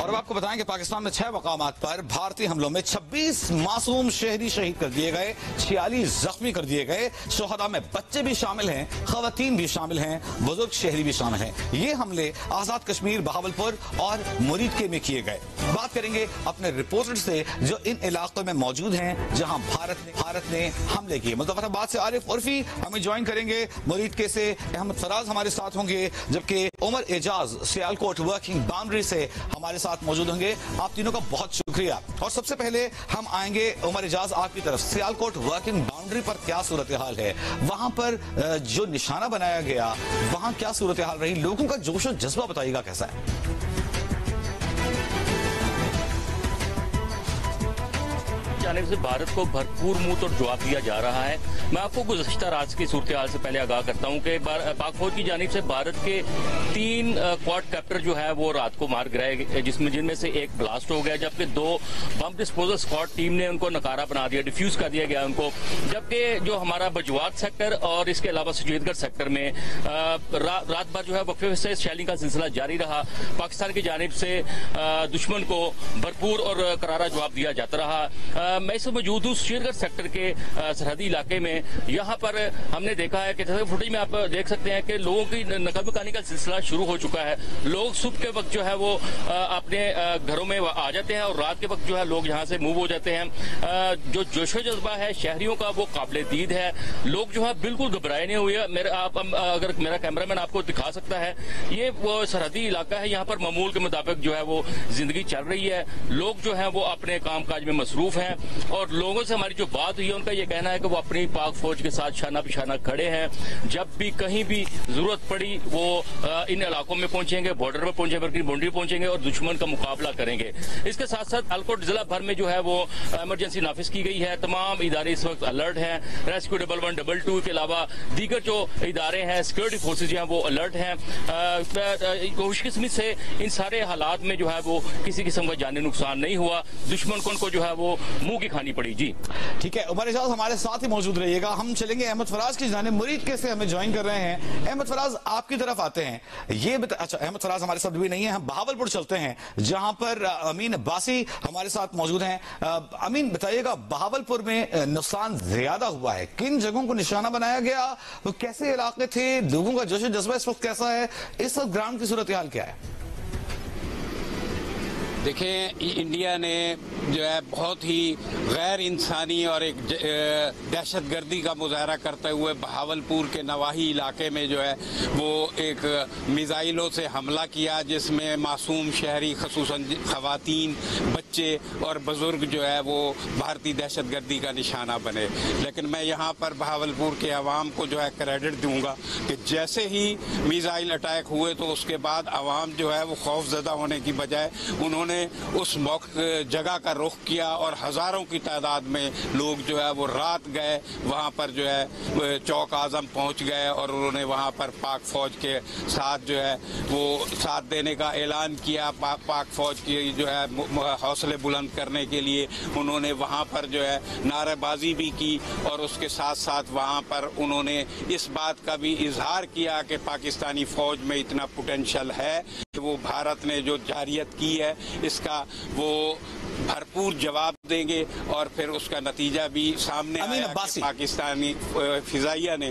और अब आपको बताएं कि पाकिस्तान में 6 मकामात पर भारतीय हमलों में 26 मासूम शहरी शहीद कर दिए गए, 46 जख्मी कर दिए गए। शोहदा में बच्चे भी शामिल हैं, खवातीन भी शामिल हैं, बुजुर्ग शहरी भी शामिल हैं। ये हमले आजाद कश्मीर, बहावलपुर और मुरीदके में किए गए। बात करेंगे अपने रिपोर्टर से जो इन इलाकों में मौजूद हैं जहां भारत ने हमले किए। मुजफ्फराबाद से आरिफ उर्फी हमें ज्वाइन करेंगे, मुरीदके से अहमद फराज हमारे साथ होंगे, जबकि उमर एजाज सियालकोट वर्किंग बाउंड्री से हमारे साथ मौजूद होंगे। आप तीनों का बहुत शुक्रिया। और सबसे पहले हम आएंगे उमर एजाज आपकी तरफ। सियालकोट वर्किंग बाउंड्री पर क्या सूरत हाल है? वहां पर जो निशाना बनाया गया, वहां क्या सूरत हाल रही? लोगों का जोश और जज्बा बताइएगा कैसा है? जानिब से भारत को भरपूर मुंह तोड़ जवाब दिया जा रहा है। मैं आपको गुज़श्ता रात की सूरत हाल से पहले आगाह करता हूं कि पाक फौज की जानिब से भारत के 3 क्वाड कैप्टर जो है वो रात को मार गिराए, जिनमें से एक ब्लास्ट हो गया, जबकि 2 बम डिस्पोजल स्क्वाड टीम ने उनको नकारा बना दिया, डिफ्यूज कर दिया गया उनको। जबकि जो हमारा बजवात सेक्टर और इसके अलावा सुचेतगढ़ सेक्टर में रात भर जो है वक्फे से शैलिंग का सिलसिला जारी रहा। पाकिस्तान की जानिब से दुश्मन को भरपूर और करारा जवाब दिया जाता रहा। मैं इस मौजूद हूँ शेरगढ़ सेक्टर के सरहदी इलाके में। यहाँ पर हमने देखा है कि जैसे फुटेज में आप देख सकते हैं कि लोगों की नकल मकानी का सिलसिला शुरू हो चुका है। लोग सुबह के वक्त जो है वो अपने घरों में आ जाते हैं और रात के वक्त जो है लोग यहाँ से मूव हो जाते हैं। जो जोशो जज्बा है शहरियों का वो काबिल दीद है। लोग जो है बिल्कुल घबराए नहीं हुए। अगर मेरा कैमरामैन आपको दिखा सकता है, ये वो सरहदी इलाका है, यहाँ पर मामूल के मुताबिक जो है वो जिंदगी चल रही है। लोग जो है वो अपने काम काज में मसरूफ हैं और लोगों से हमारी जो बात हुई है उनका ये कहना है कि वो अपनी पाक फौज के साथ शाना बिशाना खड़े हैं। जब भी कहीं भी जरूरत पड़ी वो इन इलाकों में पहुंचेंगे, बॉर्डर पर पहुंचेंगे, बाउंड्री पहुंचेंगे और दुश्मन का मुकाबला करेंगे। इसके साथ साथ सियालकोट जिला भर में जो है वो इमरजेंसी नाफिज की गई है। तमाम इदारे इस वक्त अलर्ट हैं। रेस्क्यू 112 के अलावा दीगर जो इदारे हैं, सिक्योरिटी फोर्सेज हैं, वो अलर्ट हैं। खुशकिस्मती से इन सारे हालात में जो है वो किसी किस्म का जानी नुकसान नहीं हुआ। दुश्मन को जो है वो मुंह की खानी पड़ी। जी ठीक है, उमर एजाज हमारे साथ ही मौजूद रहिएगा। हम चलेंगे अहमद फराज की जानिब, मुरीदके से हमें ज्वाइन कर रहे हैं। अहमद फराज आपकी तरफ आते हैं। ये अच्छा, अहमद फराज हमारे साथ भी नहीं है, हम बहावलपुर चलते हैं जहां पर अमीन अब्बासी हमारे साथ मौजूद हैं। अमीन बताइएगा, बहावलपुर में नुकसान ज्यादा हुआ है, किन जगहों को निशाना बनाया गया, कैसे इलाके थे, लोगों का जोश जज्बा इस वक्त कैसा है, इस वक्त ग्राउंड की सूरत हाल क्या है? देखें, इंडिया ने जो है बहुत ही गैर इंसानी और एक दहशतगर्दी का मुजाहरा करते हुए बहावलपुर के नवाही इलाके में जो है वो एक मिसाइलों से हमला किया, जिसमें मासूम शहरी खसूसन खवातीन, बच्चे और बुजुर्ग जो है वो भारतीय दहशतगर्दी का निशाना बने। लेकिन मैं यहाँ पर बहावलपुर के अवाम को जो है क्रेडिट दूंगा कि जैसे ही मिसाइल अटैक हुए तो उसके बाद अवाम जो है वो खौफजदा होने की बजाय उन्होंने उस जगह का रुख किया और हजारों की तादाद में लोग जो है वो रात गए, वहाँ पर जो है चौक आजम पहुँच गए और उन्होंने वहाँ पर पाक फौज के साथ जो है वो साथ देने का ऐलान किया। पाक फौज की जो है हौसले बुलंद करने के लिए उन्होंने वहाँ पर जो है नारेबाजी भी की और उसके साथ साथ वहाँ पर उन्होंने इस बात का भी इजहार किया कि पाकिस्तानी फौज में इतना पोटेंशियल है कि वो भारत ने जो जारियत की है इसका वो भरपूर जवाब देंगे। और फिर उसका नतीजा भी सामने आया कि पाकिस्तानी फिजाइया ने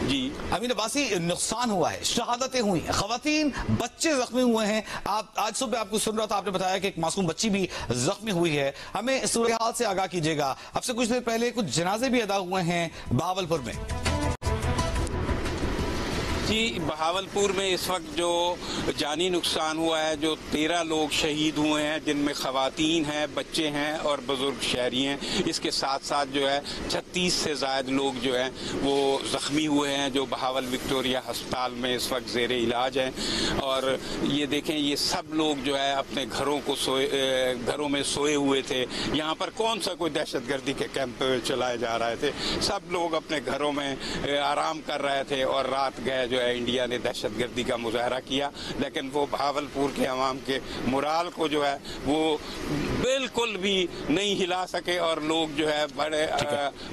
जी अमीन अब्बासी, नुकसान हुआ है, शहादतें हुई, खवातीन बच्चे जख्मी हुए हैं। आप आज सुबह आपको सुन रहा था, आपने बताया कि एक मासूम बच्ची भी जख्मी हुई है। हमें इस सूरत हाल से आगाह कीजिएगा। अब से कुछ देर पहले कुछ जनाजे भी अदा हुए हैं बहावलपुर में। जी, बहावलपुर में इस वक्त जो जानी नुकसान हुआ है, जो 13 लोग शहीद हुए हैं, जिनमें खवातीन हैं, बच्चे हैं और बुजुर्ग शहरी हैं। इसके साथ साथ जो है 36 से ज़ायद लोग जो हैं वो ज़ख्मी हुए हैं, जो बहावल विक्टोरिया अस्पताल में इस वक्त ज़ेर इलाज हैं। और ये देखें, ये सब लोग जो है अपने घरों में सोए हुए थे। यहाँ पर कौन सा कोई दहशतगर्दी के कैंप चलाए जा रहे थे, सब लोग अपने घरों में आराम कर रहे थे और रात गए जो है इंडिया ने दहशतगर्दी का मुजाहरा किया, लेकिन वो बहावलपुर के अवाम के मुराल को जो है वो बिल्कुल भी नहीं हिला सके और लोग जो है बड़े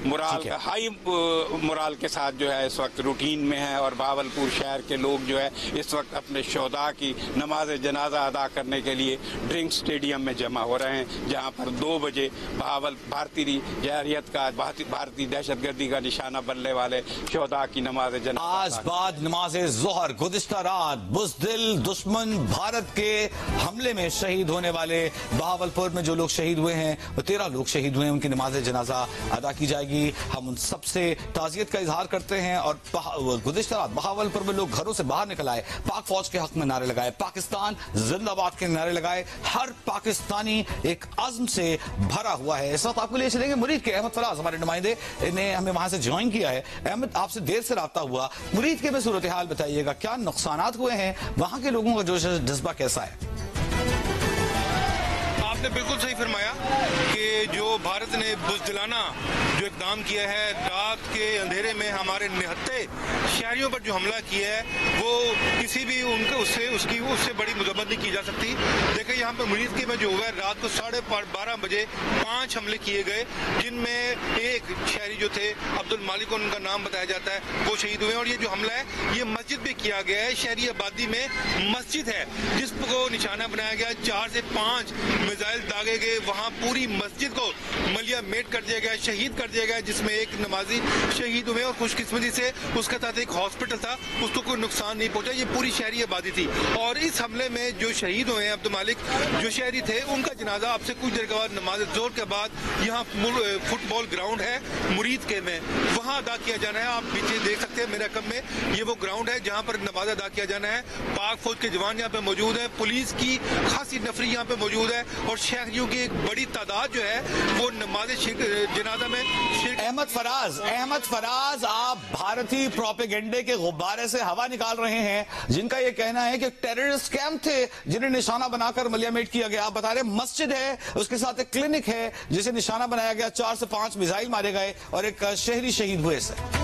मुराल हाई मुराल के साथ जो है इस वक्त रूटीन में है। और बहावलपुर शहर के लोग जो है इस वक्त अपने शोदा की नमाज जनाजा अदा करने के लिए ड्रिंक स्टेडियम में जमा हो रहे हैं, जहां पर 2 बजे भारतीय जारियत का भारतीय दहशतगर्दी का निशाना बनने वाले शोदा की नमाज जनाजा आज बाद नमाज जोहर गुज़िश्ता रात बुज़दिल दुश्मन भारत के हमले में शहीद होने वाले बहावलपुर में जो लोग शहीद हुए हैं वो 13 लोग शहीद हुए हैं, उनकी नमाज जनाजा अदा की जाएगी। हम उन सबसे ताज़ियत का इजहार करते हैं। और गुज़िश्ता रात बहावलपुर में लोग घरों से बाहर निकल आए, पाक फौज के हक में नारे लगाए, पाकिस्तान जिंदाबाद के नारे लगाए। हर पाकिस्तानी एक अज़्म से भरा हुआ है। इस वक्त आपको लिए चलेंगे मुरीद के अहमद फराज, हमारे नुमाइंदे ने हमें वहां से ज्वाइन किया है। अहमद, आपसे देर से राब्ता हुआ, मुरीद के में सूरत हाल बताइएगा, क्या नुकसानात हुए हैं, वहां के लोगों का जोश जज्बा कैसा है? आपने बिल्कुल सही फरमाया कि जो भारत ने बुज़दिलाना जो इक़दाम किया है, रात के अंधेरे में हमारे निहत्ते शहरियों पर जो हमला किया है वो किसी भी उनके उससे बड़ी मजम्मत नहीं की जा सकती। देखिए यहाँ पर मुरीद के में जो हुआ है, रात को 12:30 बजे 5 हमले किए गए, जिनमें एक शहरी जो थे अब्दुल मालिक, उनका नाम बताया जाता है, वो शहीद हुए। और ये जो हमला है ये मस्जिद पे किया गया है। शहरी आबादी में मस्जिद है जिसको निशाना बनाया गया, 4 से 5 मिसाइल दागे गए, वहां पूरी मस्जिद को मलिया मेट कर दिया गया, शहीद कर दिया गया, जिसमें एक नमाजी शहीद हुए। और खुशकिस्मती से उसके साथ एक हॉस्पिटल था, उसको कोई नुकसान नहीं पहुंचा। ये पूरी शहरी आबादी थी। और इस हमले में जो शहीद हुए हैं अब्दुल मालिक जो शहरी थे, उनका जनाजा अब से कुछ देर के बाद नमाज जोर के बाद यहाँ फुटबॉल ग्राउंड है मुरीद के में, वहां अदा किया जाना है। आप पीछे देख सकते हैं मेरे रकम में, ये वो ग्राउंड है जहाँ पर नमाज अदा किया जाना है। पाक फौज के जवान यहाँ पे मौजूद है, पुलिस की खासी नफरी यहाँ पे मौजूद है और शहरियों की एक बड़ी तादाद जो है वो नमाज जनाजा में अहमद फराज, आप भारतीय प्रोपेगेंडे के गुब्बारे से हवा निकाल रहे हैं, जिनका ये कहना है कि टेररिस्ट कैंप थे जिन्हें निशाना बनाकर मलियामेट किया गया। आप बता रहे मस्जिद है, उसके साथ एक क्लिनिक है जिसे निशाना बनाया गया, 4 से 5 मिसाइल मारे गए और एक शहरी शहीद हुए से।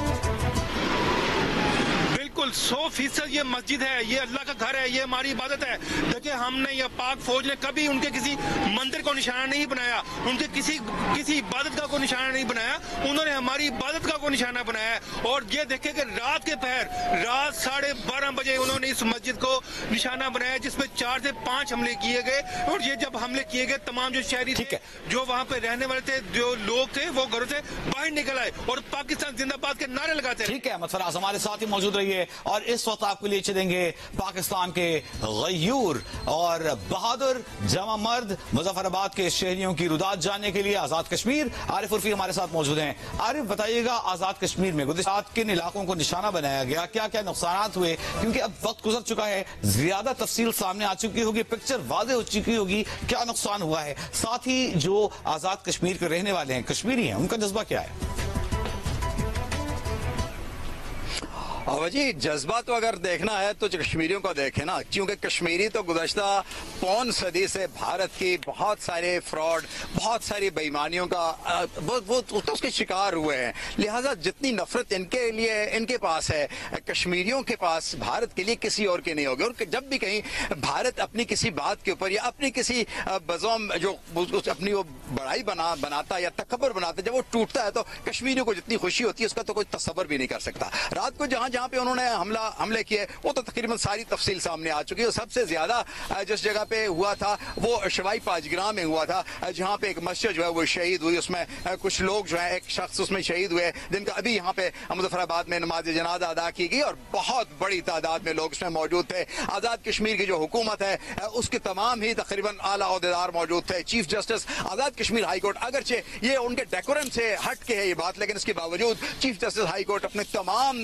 100% ये मस्जिद है, ये अल्लाह का घर है, ये हमारी इबादत है। देखिए हमने या पाक फौज ने कभी उनके किसी मंदिर को निशाना नहीं बनाया, उनके किसी इबादत का कोई निशाना नहीं बनाया, उन्होंने हमारी इबादत का कोई निशाना बनाया है। और ये देखे कि रात के पहर रात 12:30 बजे उन्होंने इस मस्जिद को निशाना बनाया, जिसमें 4 से 5 हमले किए गए। और ये जब हमले किए गए, तमाम जो शहरी थे, जो वहाँ पे रहने वाले थे, जो लोग थे, वो घरों से बाहर निकल आए और पाकिस्तान जिंदाबाद के नारे लगाते हैं। ठीक है, अहमद फराज हमारे साथ ही मौजूद रहिए। और इस वक्त आपको लिए चलेंगे पाकिस्तान के गयूर और बहादुर जमा मर्द मुजफ्फराबाद के शहरियों की रुदात जानने के लिए आजाद कश्मीर आरिफ उर्फी हमारे साथ मौजूद हैं। आरिफ, बताइएगा आजाद कश्मीर में गुजरात किन इलाकों को निशाना बनाया गया, क्या क्या नुकसान हुए, क्योंकि अब वक्त गुजर चुका है, ज्यादा तफसील सामने आ चुकी होगी, पिक्चर वाज़ेह हो चुकी होगी, क्या नुकसान हुआ है। साथ ही जो आजाद कश्मीर के रहने वाले हैं, कश्मीरी हैं, उनका जज्बा क्या है? जी, जज्बा तो अगर देखना है तो कश्मीरियों को देखें ना, क्योंकि कश्मीरी तो गुज़श्ता पौन सदी से भारत की बहुत सारे फ्रॉड, बहुत सारी बेईमानियों का वो तो उसके शिकार हुए हैं। लिहाजा जितनी नफरत इनके लिए इनके पास है, कश्मीरियों के पास भारत के लिए किसी और के नहीं होगी। और जब भी कहीं भारत अपनी किसी बात के ऊपर या अपनी किसी बज़ोम जो अपनी वो बड़ाई बनाता या तकबर बनाता, जब वो टूटता है तो कश्मीरियों को जितनी खुशी होती है उसका तो कोई तसव्वुर भी नहीं कर सकता। रात को जहां पे उन्होंने हमले किए वो तो तकरीबन सारी तफसील सामने आ चुकी है। सबसे ज्यादा जिस जगह पे हुआ था वो शवाई पाजग्राम में हुआ था, जहां पे एक मस्जिद जो है वो शहीद हुई, उसमें कुछ लोग जो है, एक शख्स उसमें शहीद हुए, जिनका अभी यहाँ पे मुजफ्फराबाद में नमाज जनाजा अदा की गई और बहुत बड़ी तादाद में लोग उसमें मौजूद थे। आजाद कश्मीर की जो हुकूमत है उसके तमाम ही तकरीबन आला ओहदेदार मौजूद थे। चीफ जस्टिस आजाद कश्मीर हाई कोर्ट, अगरचे ये उनके डेकोरम से हट के है ये बात, लेकिन इसके बावजूद चीफ जस्टिस हाई कोर्ट अपने तमाम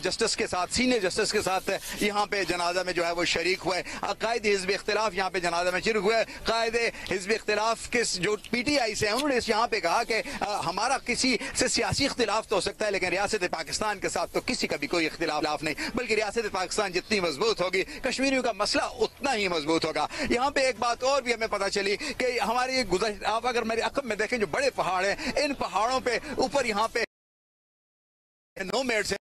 जस्टिस के साथ, सीनियर जस्टिस के साथ यहाँ पे जनाजा में जो है वो शरीक हुए। कायदे हिज़्ब इख्तिलाफ यहाँ पे जनाजा में शरीक हुए। कायदे हिज़्ब इख्तिलाफ के जो PTI से हैं उन्होंने यहाँ पे कहा कि हमारा किसी से सियासी इख्तिलाफ तो हो सकता है, लेकिन रियासत पाकिस्तान के साथ तो किसी का भी कोई इख्तिलाफ नहीं, बल्कि रियासत पाकिस्तान जितनी मजबूत होगी कश्मीरियों का मसला उतना ही मजबूत होगा। यहाँ पे एक बात और भी हमें पता चली कि हमारी आप अगर मेरी अक़ब में देखें जो बड़े पहाड़ हैं, इन पहाड़ों पे ऊपर यहाँ पे नोमैड्स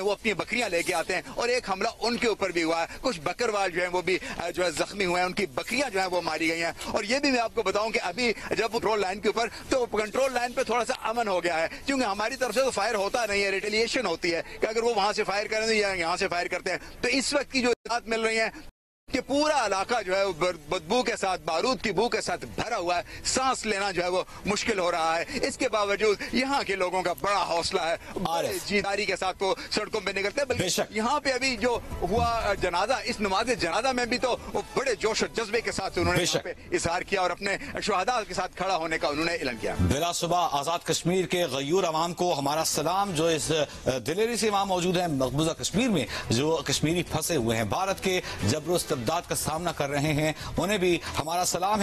वो अपनी बकरियां लेके आते हैं और एक हमला उनके ऊपर भी हुआ है। कुछ बकरवाल जो है वो भी जो है जख्मी हुए हैं, उनकी बकरियां जो है वो मारी गई हैं। और ये भी मैं आपको बताऊं कि अभी जब कंट्रोल लाइन के ऊपर, तो कंट्रोल लाइन पे थोड़ा सा अमन हो गया है, क्योंकि हमारी तरफ से तो फायर होता नहीं है, रिटेलिएशन होती है कि अगर वो वहां से फायर करें तो यहाँ से फायर करते हैं। तो इस वक्त की जो इत्तलात मिल रही है कि पूरा इलाका जो है वो बदबू के साथ, बारूद की बू के साथ भरा हुआ है, सांस लेना जो है वो मुश्किल हो रहा है। इसके बावजूद यहाँ के लोगों का बड़ा हौसला है, बड़े जीदारी के साथ वो सड़कों पे निकलते हैं। बल्कि यहाँ पे अभी जो हुआ जनाजा, इस नमाज जनाजा में भी तो वो बड़े जोश और जज्बे के साथ उन्होंने यहाँ पे इजहार किया और अपने शुहदा के साथ खड़ा होने का उन्होंने ऐलान किया। बिला सुबह आजाद कश्मीर के गयूर अवाम को हमारा सलाम, जो इस दिलेरी से वहां मौजूद है मकबूजा कश्मीर में, जो कश्मीरी फंसे हुए हैं, भारत के जबरो इस्तिबदाद का सामना कर रहे हैं, उन्हें भी हमारा सलाम है।